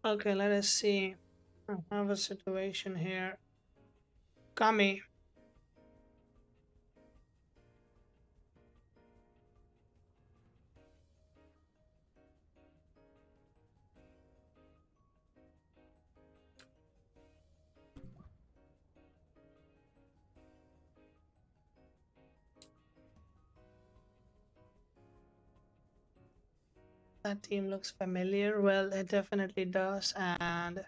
Okay, let us see. I have a situation here. Kami, that team looks familiar. Well, it definitely does. And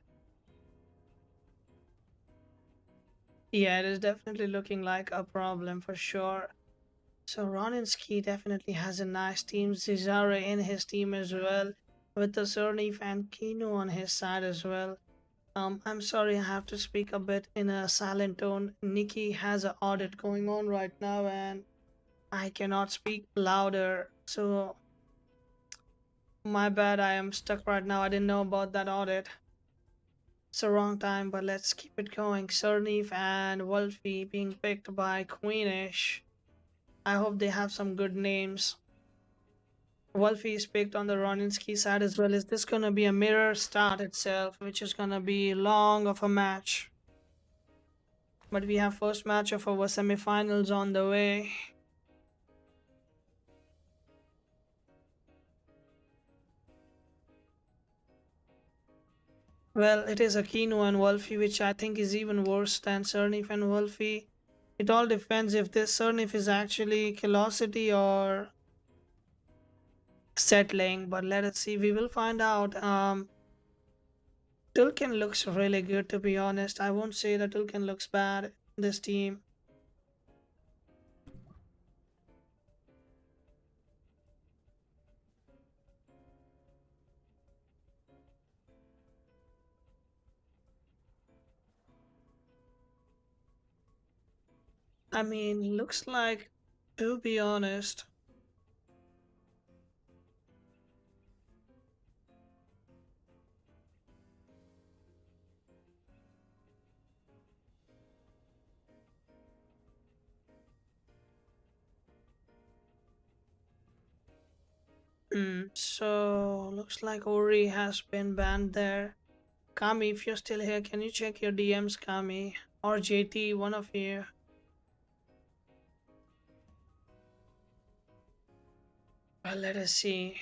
yeah, it is definitely looking like a problem for sure. So Roniisky definitely has a nice team. Cesare in his team as well, with the Cernif and Kino on his side as well. I'm sorry, I have to speak a bit in a silent tone. Nikki has an audit going on right now, and I cannot speak louder. So my bad, I am stuck right now. I didn't know about that audit. It's the wrong time, but let's keep it going. Cernif and Wolfie being picked by Queenish. I hope they have some good names. Wolfie is picked on the Roninsky side as well. Is this gonna be a mirror start itself, which is gonna be long of a match? But we have first match of our semifinals on the way. Well, it is Aquino and Wolfie, which I think is even worse than Cernif and Wolfie. It all depends if this Cernif is actually Velocity or settling, but let us see. We will find out. Tulkin looks really good, to be honest. I won't say that Tulkin looks bad. This team. I mean, looks like, to be honest, so looks like Ori has been banned there. Kami, if you're still here, can you check your DMs, Kami? Or JT, one of you. Well, let us see.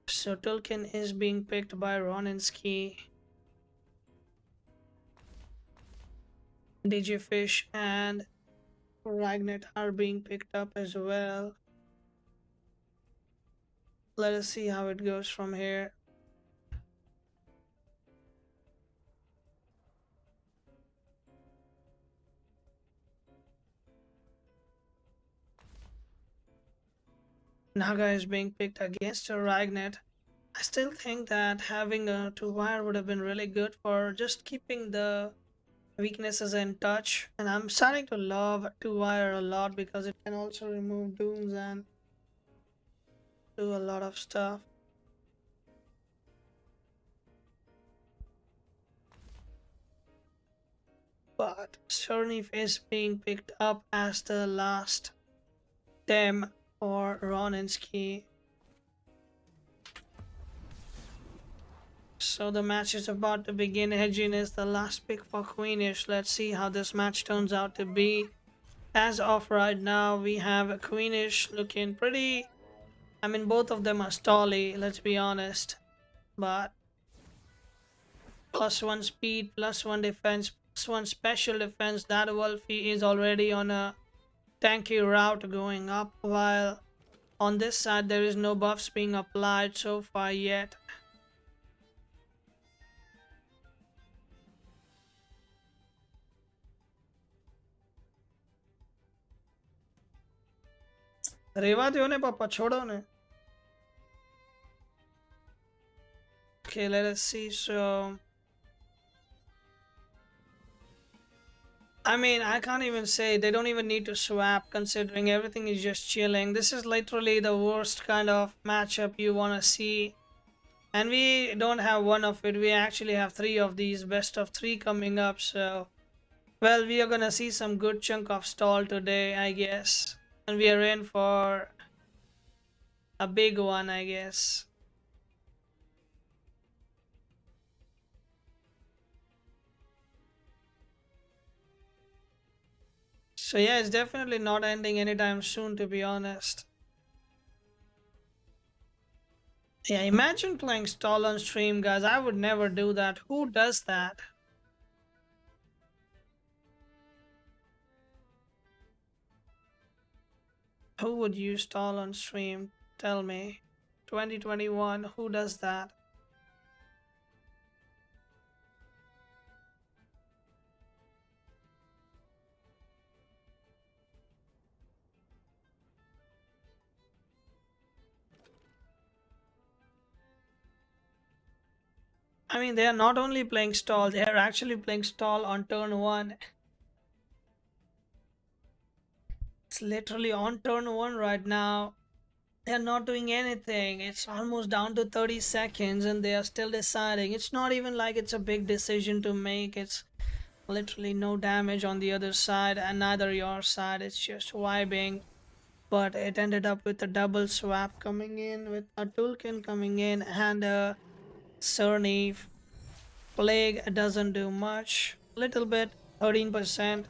So Tulkin is being picked by Roninsky. DJ Fish and Ragnet are being picked up as well. Let us see how it goes from here. Naga is being picked against a Ragnet. I still think that having a two wire would have been really good for just keeping the weaknesses in touch. And I'm starting to love two wire a lot because it can also remove dooms and do a lot of stuff. But Surnif is being picked up as the last Tem or Roninsky. So the match is about to begin. Hedgin is the last pick for Queenish. Let's see how this match turns out to be. As of right now, we have Queenish looking pretty. I mean, both of them are stally, let's be honest. But plus one speed, plus one defense, plus one special defense. That Wolfie is already on a tanky route going up, while on this side there is no buffs being applied so far yet. रेवा दो ने पापा छोड़ो ने. Okay, let us see. So I mean, I can't even say they don't even need to swap considering everything is just chilling. This is literally the worst kind of matchup you want to see. And we don't have one of it. We actually have three of these best of three coming up. So, well, we are going to see some good chunk of stall today, I guess. And we are in for a big one, I guess. So yeah, it's definitely not ending anytime soon, to be honest. Yeah, imagine playing stall on stream, guys. I would never do that. Who does that? Who would use stall on stream? Tell me. 2021, who does that? I mean, they are not only playing stall, they are actually playing stall on turn one. It's literally on turn one right now. They're not doing anything. It's almost down to 30 seconds and they are still deciding. It's not even like it's a big decision to make. It's literally no damage on the other side and neither your side. It's just vibing. But it ended up with a double swap coming in, with a Tulkin coming in and a Cerny. Plague doesn't do much. Little bit, 13%.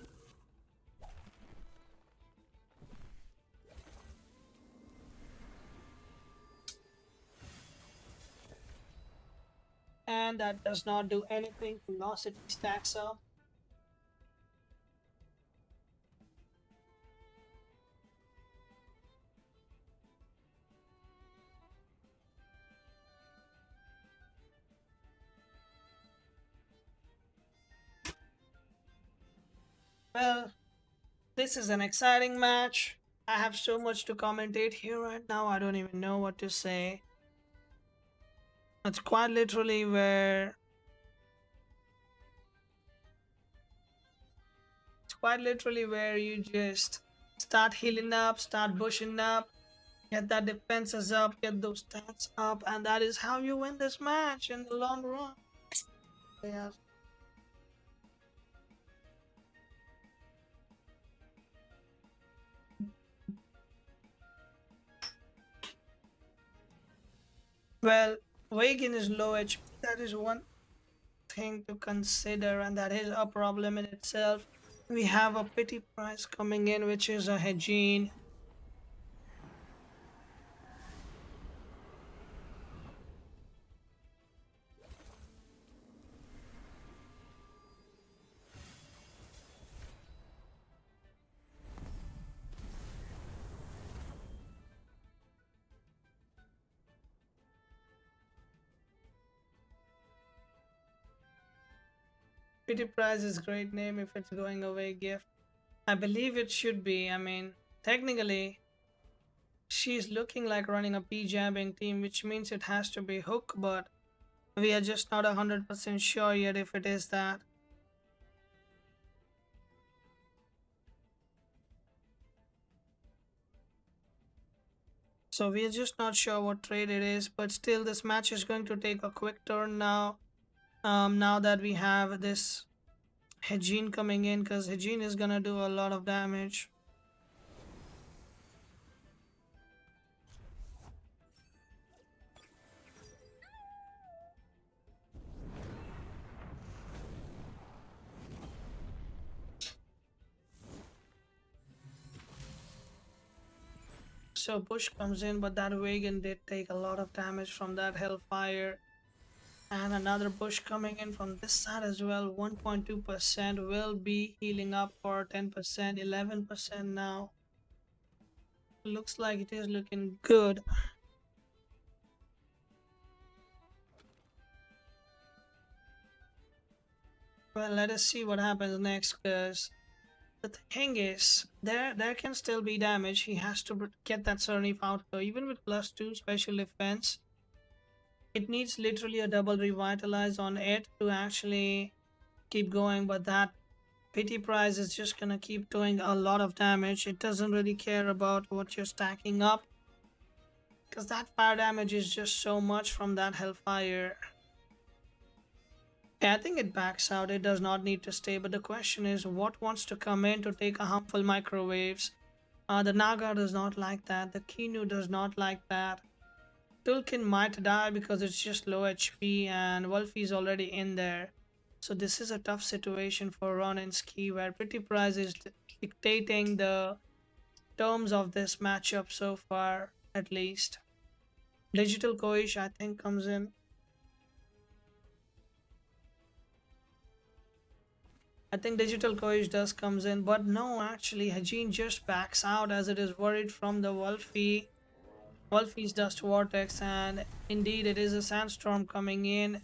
And that does not do anything. Velocity stacks up. Well, this is an exciting match. I have so much to commentate here right now. I don't even know what to say. It's quite literally where you just start healing up, start bushing up, get that defenses up, get those stats up, and that is how you win this match in the long run. Yeah. Well, Wagon is low HP. That is one thing to consider, and that is a problem in itself. We have a pity price coming in, which is a Hejin. Pity price is great name if it's going away gift. I believe it should be. I mean, technically, she's looking like running a P-jabbing team, which means it has to be Hook, but we are just not 100% sure yet if it is that. So we are just not sure what trade it is, but still this match is going to take a quick turn now. Now that we have this Hejin coming in, because Hejin is gonna do a lot of damage. So Bush comes in, but that Wagon did take a lot of damage from that Hellfire. And another Bush coming in from this side as well. 1.2% will be healing up for 10%, 11% now. Looks like it is looking good. Well, let us see what happens next, because the thing is, there can still be damage. He has to get that Surnif out, though. Even with +2 special defense, it needs literally a double revitalize on it to actually keep going. But that pity prize is just gonna keep doing a lot of damage. It doesn't really care about what you're stacking up, because that fire damage is just so much from that Hellfire. Yeah, I think it backs out. It does not need to stay. But the question is, what wants to come in to take a harmful microwaves? The Naga does not like that. The Kinu does not like that. Tulkin might die because it's just low HP and Wolfie is already in there. So this is a tough situation for Roniisky, where Pretty Prize is dictating the terms of this matchup so far, at least. Digital Koish, I think, comes in. I think Digital Koish does comes in, but no, actually, Hajin just backs out as it is worried from the Wolfie's Dust Vortex, and indeed it is a sandstorm coming in.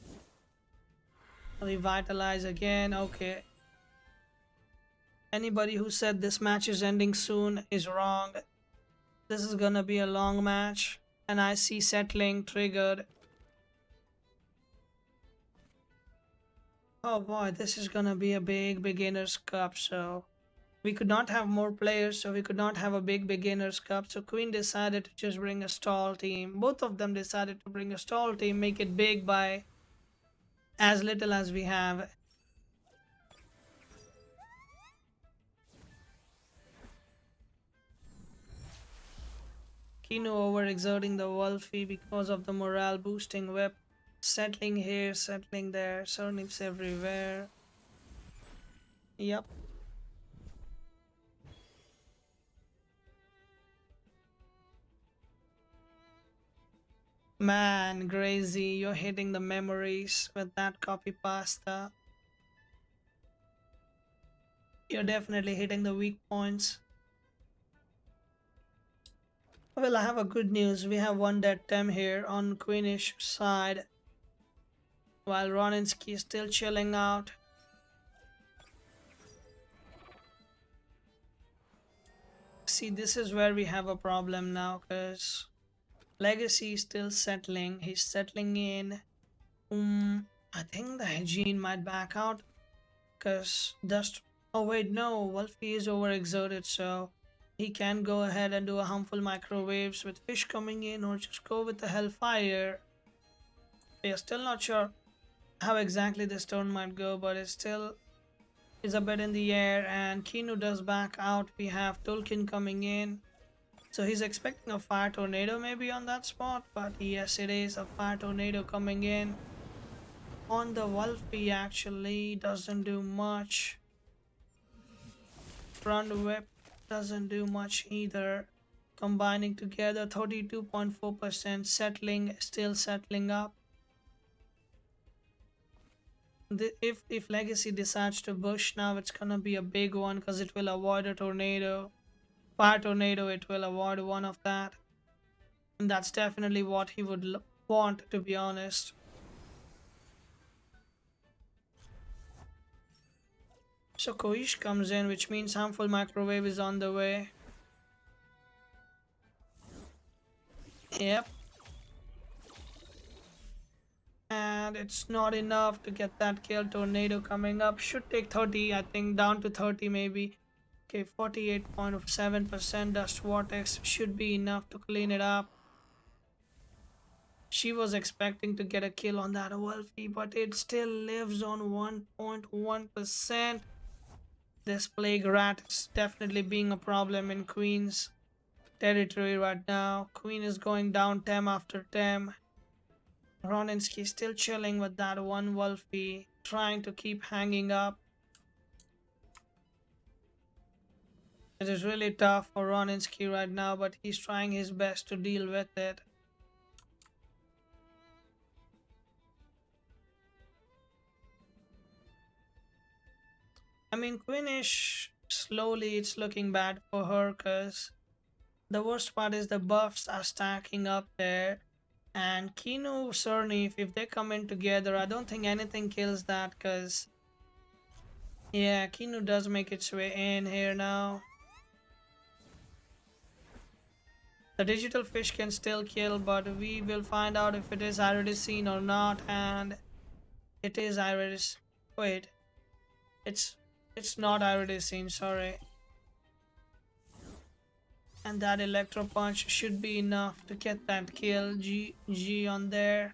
Revitalize again, okay. Anybody who said this match is ending soon is wrong. This is gonna be a long match, and I see settling triggered. Oh boy, this is gonna be a big beginner's cup, so we could not have more players, so we could not have a big beginner's cup. So Queen decided to just bring a stall team. Both of them decided to bring a stall team, make it big by as little as we have. Kino overexerting the Wolfie because of the morale boosting whip. Settling here, settling there, surnips everywhere. Yep. Man, Grazy, you're hitting the memories with that copy pasta. You're definitely hitting the weak points. Well, I have a good news. We have one dead Tem here on Queenish side, while Roniisky is still chilling out. See, this is where we have a problem now, because Legacy is still settling. He's settling in. I think the Hygiene might back out, because Dust. Oh, wait, no. Wolfie is overexerted, so he can go ahead and do a harmful microwaves with fish coming in, or just go with the Hellfire. We are still not sure how exactly this turn might go, but it still is a bit in the air. And Kinu does back out. We have Tolkien coming in, so he's expecting a fire tornado maybe on that spot, but yes, it is a fire tornado coming in on the Wolfie. Actually doesn't do much. Front whip doesn't do much either. Combining together, 32.4% settling, still settling up. If Legacy decides to bush now, it's gonna be a big one because it will avoid a tornado. Fire tornado, it will avoid one of that. And that's definitely what he would want, to be honest. So Koish comes in, which means harmful microwave is on the way. Yep. And it's not enough to get that kill. Tornado coming up. Should take 30, I think, down to 30 maybe. Okay, 48.7% Dust Vortex should be enough to clean it up. She was expecting to get a kill on that Wolfie, but it still lives on 1.1%. This plague rat is definitely being a problem in Queen's territory right now. Queen is going down Tem after Tem. Roniisky still chilling with that one Wolfie, trying to keep hanging up. It is really tough for Roniisky right now, but he's trying his best to deal with it. I mean, Queenish, slowly it's looking bad for her, because the worst part is the buffs are stacking up there. And Kino, Cerny, if they come in together, I don't think anything kills that, because yeah, Kino does make its way in here now. The digital fish can still kill, but we will find out if it is iridescene or not. And it is iris. Wait, it's not iridescene. Sorry. And that electro punch should be enough to get that kill. G on there.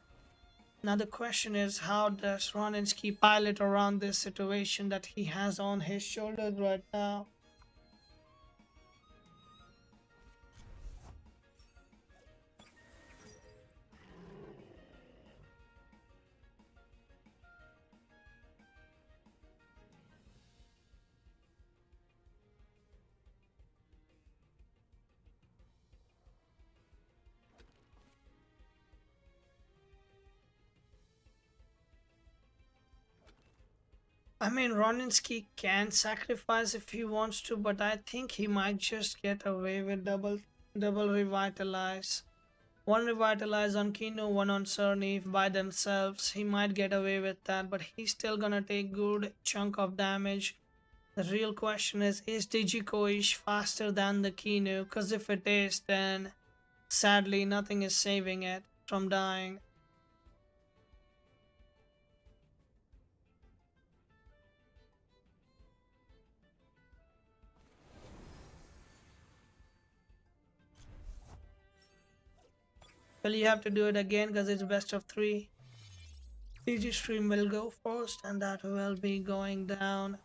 Now the question is, how does Roniisky pilot around this situation that he has on his shoulders right now? I mean, Roniisky can sacrifice if he wants to, but I think he might just get away with double revitalize. One revitalize on Kino, one on Cernif by themselves. He might get away with that, but he's still gonna take good chunk of damage. The real question is Digikoish faster than the Kino? Because if it is, then sadly nothing is saving it from dying. Well, you have to do it again because it's best of three. DG stream will go first, and that will be going down.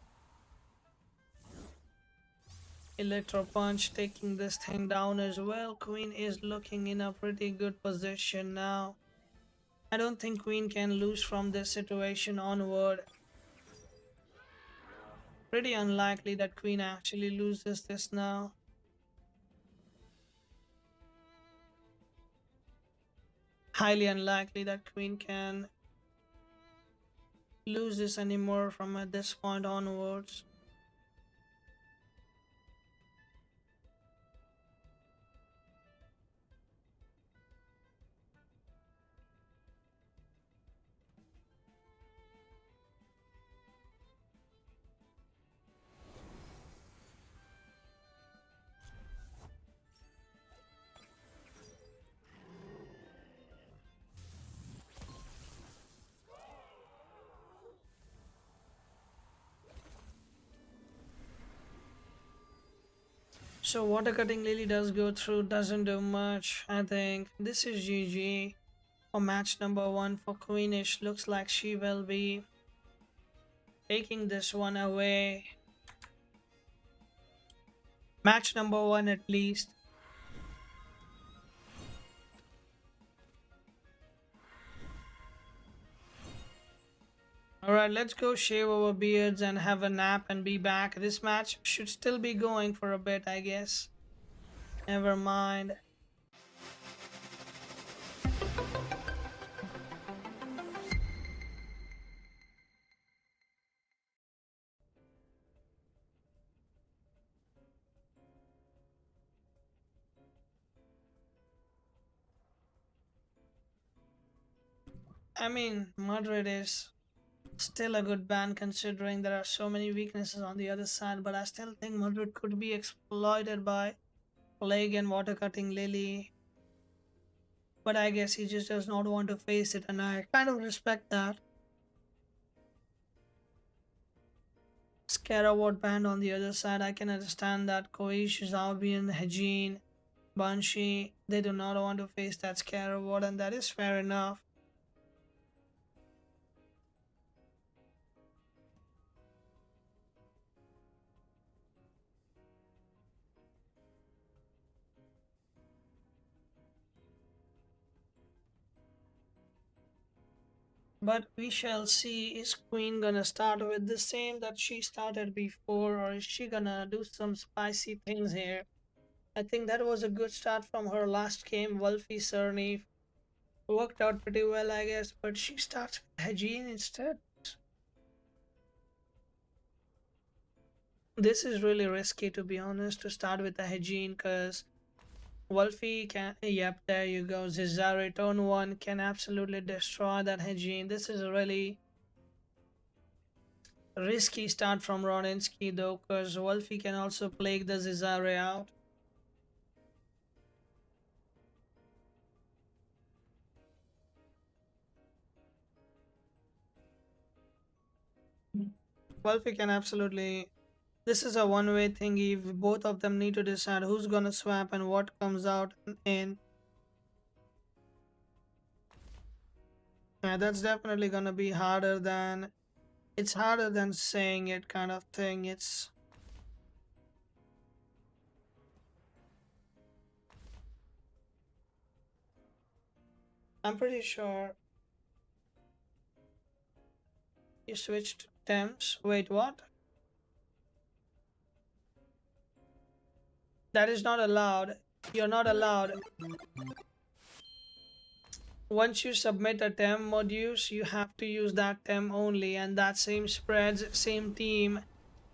Electro Punch taking this thing down as well. Queen is looking in a pretty good position now. I don't think Queen can lose from this situation onward. Pretty unlikely that Queen actually loses this now. Highly unlikely that Queen can lose this anymore from at this point onwards. So water cutting Lily does go through, doesn't do much. I think this is GG for match number 1 for Queenish. Looks like she will be taking this one away. Match number 1 at least. Alright, let's go shave our beards and have a nap and be back. This match should still be going for a bit, I guess. Never mind. I mean, Madrid is still a good band considering there are so many weaknesses on the other side, but I still think Madrid could be exploited by Plague and Water Cutting Lily. But I guess he just does not want to face it, and I kind of respect that. Scaraward band on the other side, I can understand that Koish, Zalbian, Hejin, Banshee, they do not want to face that Scaraward, and that is fair enough. But we shall see, is Queen gonna start with the same that she started before, or is she gonna do some spicy things here? I think that was a good start from her last game. Wolfie Cerny worked out pretty well, I guess, but she starts with Hajin instead. This is really risky, to be honest, to start with a Hajin, because Wolfie can. Yep, there you go. Zizare turn 1 can absolutely destroy that Hajin. This is a really risky start from Roniisky, though, because Wolfie can also plague the Zizare out. Wolfie can absolutely. This is a one-way thingy. Both of them need to decide who's gonna swap and what comes out in. That's definitely gonna be harder than. It's harder than saying it, kind of thing. It's. I'm pretty sure you switched temps. Wait, what? That is not allowed. You're not allowed. Once you submit a tem modules, you have to use that tem only, and that same spreads, same team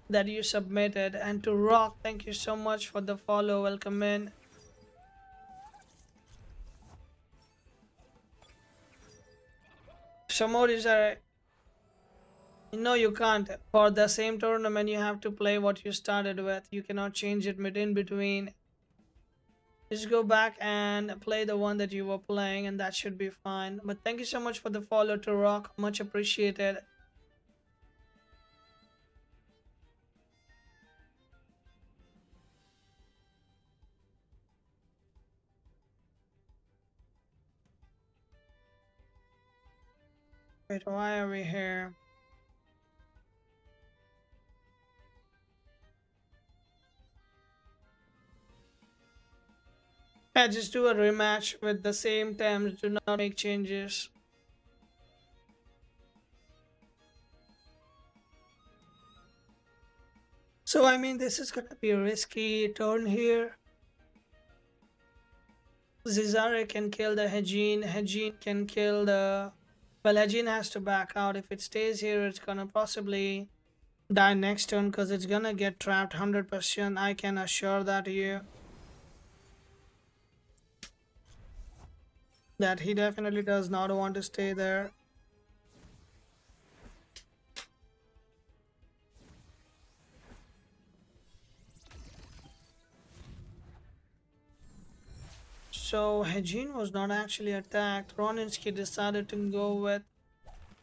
that you submitted. And to Rock, thank you so much for the follow. Welcome in. Some modules are no, you can't. For the same tournament, you have to play what you started with. You cannot change it mid in between. Just go back and play the one that you were playing, and that should be fine. But thank you so much for the follow to Rock. Much appreciated. Wait, why are we here? Yeah, just do a rematch with the same terms. Do not make changes. So, I mean, this is gonna be a risky turn here. Cesare can kill the Hejin. Hejin can kill the. Well, Hejin has to back out. If it stays here, it's gonna possibly die next turn because it's gonna get trapped 100%. I can assure that you. That he definitely does not want to stay there. So Hejin was not actually attacked. Roniisky decided to go with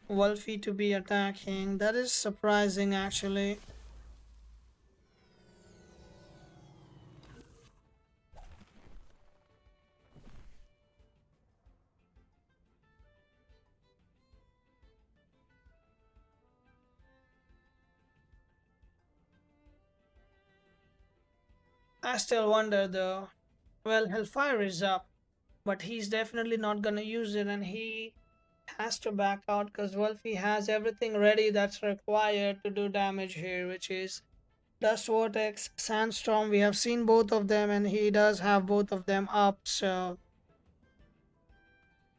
Wolfie to be attacking. That is surprising actually. I still wonder though. Well, Hellfire is up, but he's definitely not gonna use it, and he has to back out because Wolfie has everything ready that's required to do damage here, which is Dust Vortex, Sandstorm. We have seen both of them, and he does have both of them up, so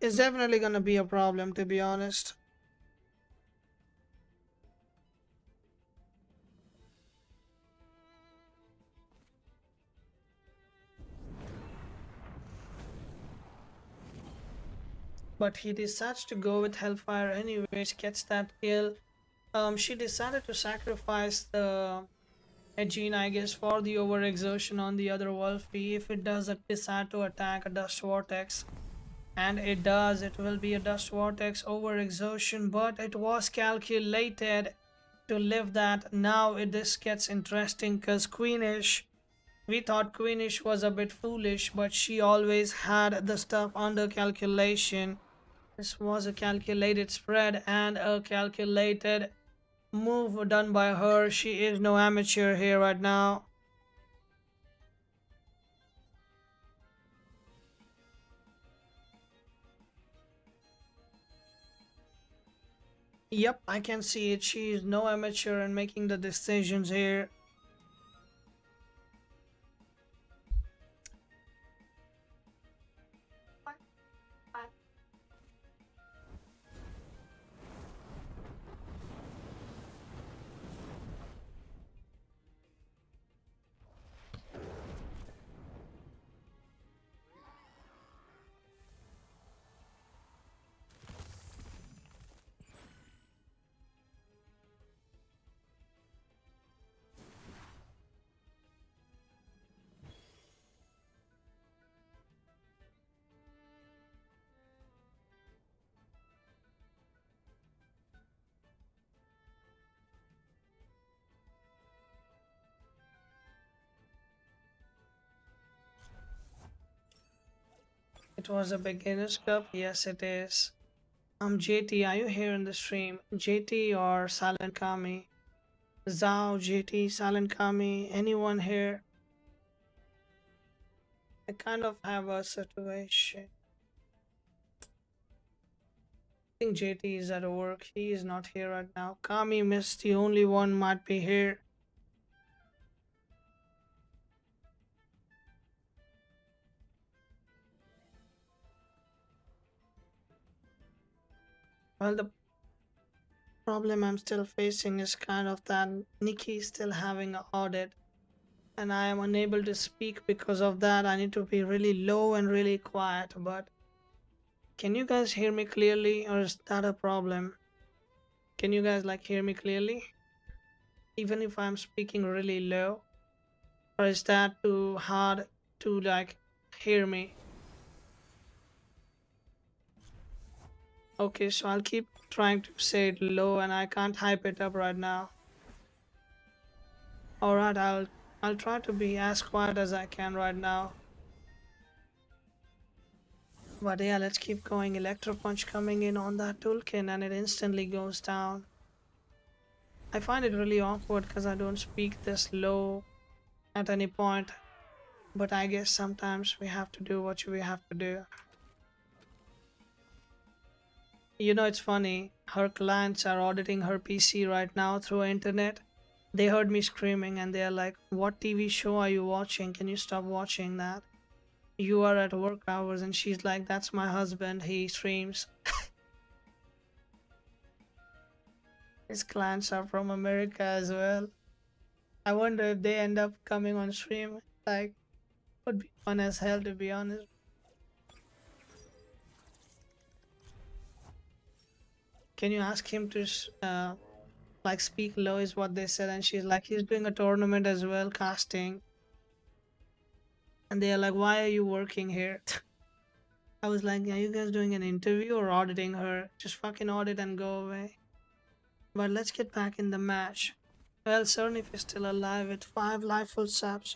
it's definitely gonna be a problem to be honest. But he decides to go with Hellfire anyways, gets that kill. She decided to sacrifice the Aegin, I guess, for the overexertion on the other Wolfie. If it does decide to attack a Dust Vortex, and it does, it will be a Dust Vortex overexertion, but it was calculated to live that. Now this gets interesting because Queenish, we thought Queenish was a bit foolish, but she always had the stuff under calculation. This was a calculated spread and a calculated move done by her. She is no amateur here right now. Yep, I can see it. She is no amateur in making the decisions here. It was a beginner's cup. Yes, it is. JT, are you here in the stream? JT or SilentKamiii? Zhao, JT, SilentKamiii, anyone here? I kind of have a situation. I think JT is at work. He is not here right now. Kami missed, the only one might be here. Well, the problem I'm still facing is kind of that Nikki is still having an audit and I am unable to speak because of that. I need to be really low and really quiet. But can you guys hear me clearly or is that a problem? Can you guys like hear me clearly? Even if I'm speaking really low? Or is that too hard to like hear me? Okay, so I'll keep trying to say it low and I can't hype it up right now. Alright, I'll try to be as quiet as I can right now. But yeah, let's keep going. Electro Punch coming in on that toolkit and it instantly goes down. I find it really awkward because I don't speak this low at any point. But I guess sometimes we have to do what we have to do. You know, it's funny. Her clients are auditing her PC right now through internet. They heard me screaming and they're like, "What TV show are you watching? Can you stop watching that? You are at work hours." And she's like, "That's my husband. He streams." His clients are from America as well. I wonder if they end up coming on stream. Like, would be fun as hell to be honest. Can you ask him to like speak low? Is what they said, and she's like, he's doing a tournament as well, casting. And they are like, "Why are you working here?" I was like, "Are you guys doing an interview or auditing her? Just fucking audit and go away." But let's get back in the match. Well, Cernif is still alive with 5 life full saps.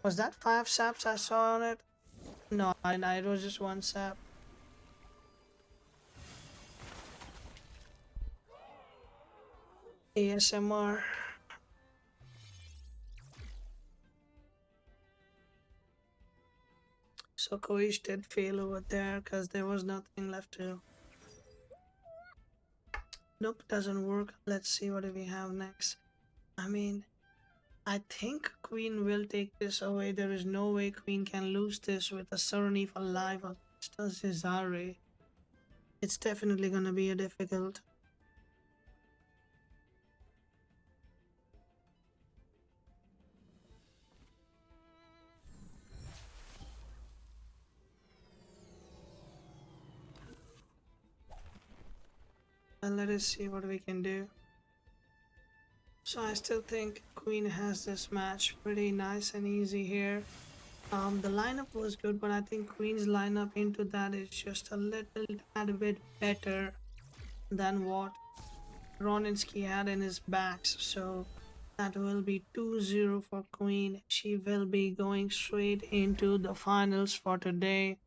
Was that 5 saps I saw on it? No, it was just 1 sap. ASMR. So Koish did fail over there because there was nothing left to. Nope, doesn't work. Let's see what do we have next. I mean, I think Queen will take this away. There is no way Queen can lose this with a Cernif alive against a Cesare. It's definitely gonna be a difficult. And let us see what we can do. So I still think Queen has this match pretty nice and easy here. The lineup was good, but I think Queen's lineup into that is just a little tad bit better than what Roniisky had in his backs. So that will be 2-0 for Queen. She will be going straight into the finals for today.